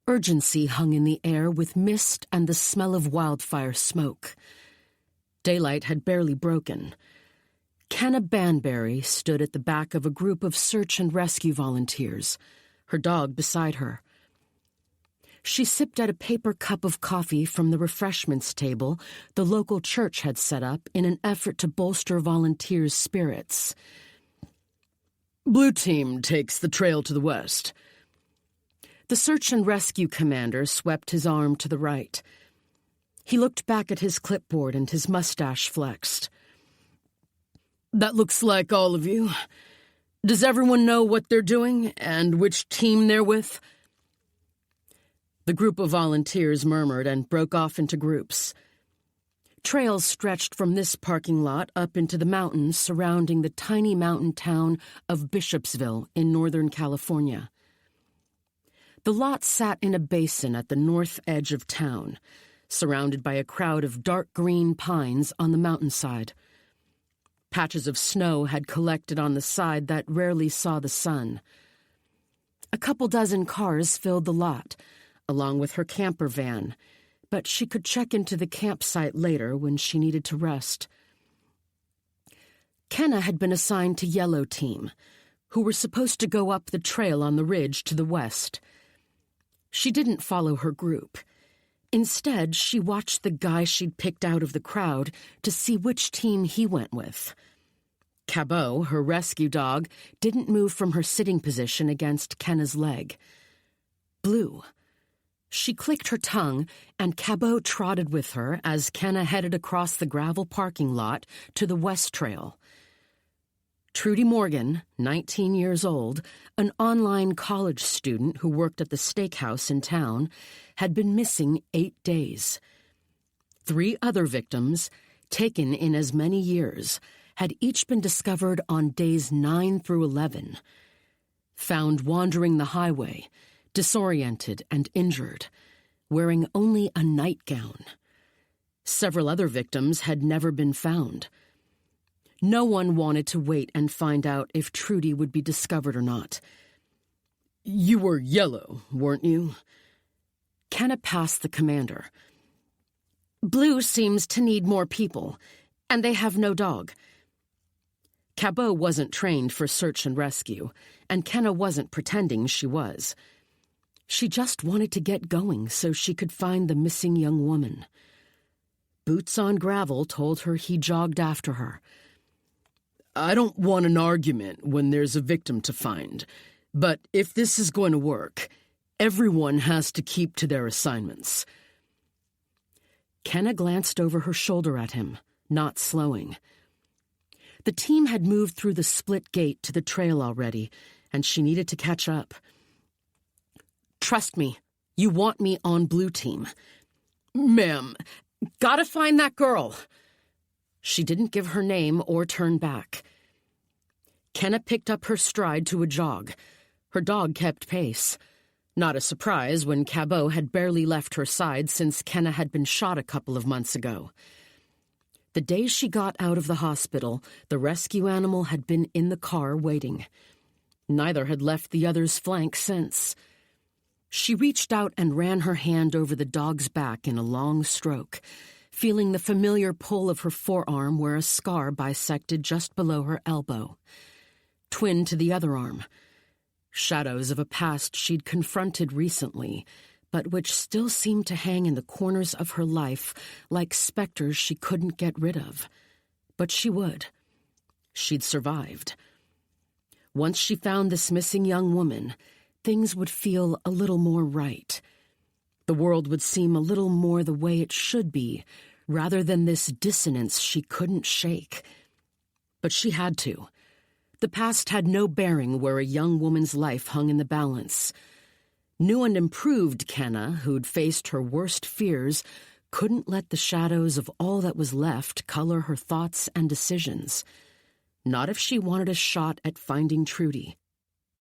Urgency hung in the air with mist and the smell of wildfire smoke. Daylight had barely broken. Kenna Banbury stood at the back of a group of search and rescue volunteers, her dog beside her. She sipped at a paper cup of coffee from the refreshments table the local church had set up in an effort to bolster volunteers' spirits. "Blue team takes the trail to the west." The search and rescue commander swept his arm to the right. He looked back at his clipboard and his mustache flexed. "That looks like all of you. Does everyone know what they're doing and which team they're with?" The group of volunteers murmured and broke off into groups. Trails stretched from this parking lot up into the mountains surrounding the tiny mountain town of Bishopsville in Northern California. The lot sat in a basin at the north edge of town, surrounded by a crowd of dark green pines on the mountainside. Patches of snow had collected on the side that rarely saw the sun. A couple dozen cars filled the lot, along with her camper van, but she could check into the campsite later when she needed to rest. Kenna had been assigned to Yellow Team, who were supposed to go up the trail on the ridge to the west. She didn't follow her group. Instead, she watched the guy she'd picked out of the crowd to see which team he went with. Cabot, her rescue dog, didn't move from her sitting position against Kenna's leg. Blue. She clicked her tongue, and Cabot trotted with her as Kenna headed across the gravel parking lot to the West Trail. Trudy Morgan, 19 years old, an online college student who worked at the steakhouse in town, had been missing 8 days. 3 other victims, taken in as many years, had each been discovered on days 9 through 11. Found wandering the highway, disoriented and injured, wearing only a nightgown. Several other victims had never been found. No one wanted to wait and find out if Trudy would be discovered or not. "You were Yellow, weren't you?" Kenna passed the commander. "Blue seems to need more people, and they have no dog." Cabot wasn't trained for search and rescue, and Kenna wasn't pretending she was. She just wanted to get going so she could find the missing young woman. Boots on gravel told her he jogged after her. "I don't want an argument when there's a victim to find, but if this is going to work, everyone has to keep to their assignments." Kenna glanced over her shoulder at him, not slowing. The team had moved through the split gate to the trail already, and she needed to catch up. "Trust me, you want me on Blue Team." "Ma'am, gotta find that girl." She didn't give her name or turn back. Kenna picked up her stride to a jog. Her dog kept pace. Not a surprise when Cabot had barely left her side since Kenna had been shot a couple of months ago. The day she got out of the hospital, the rescue animal had been in the car waiting. Neither had left the other's flank since. She reached out and ran her hand over the dog's back in a long stroke, feeling the familiar pull of her forearm where a scar bisected just below her elbow. Twin to the other arm. Shadows of a past she'd confronted recently, but which still seemed to hang in the corners of her life like specters she couldn't get rid of. But she would. She'd survived. Once she found this missing young woman, things would feel a little more right. The world would seem a little more the way it should be, rather than this dissonance she couldn't shake. But she had to. The past had no bearing where a young woman's life hung in the balance. New and improved Kenna, who'd faced her worst fears, couldn't let the shadows of all that was left color her thoughts and decisions. Not if she wanted a shot at finding Trudy.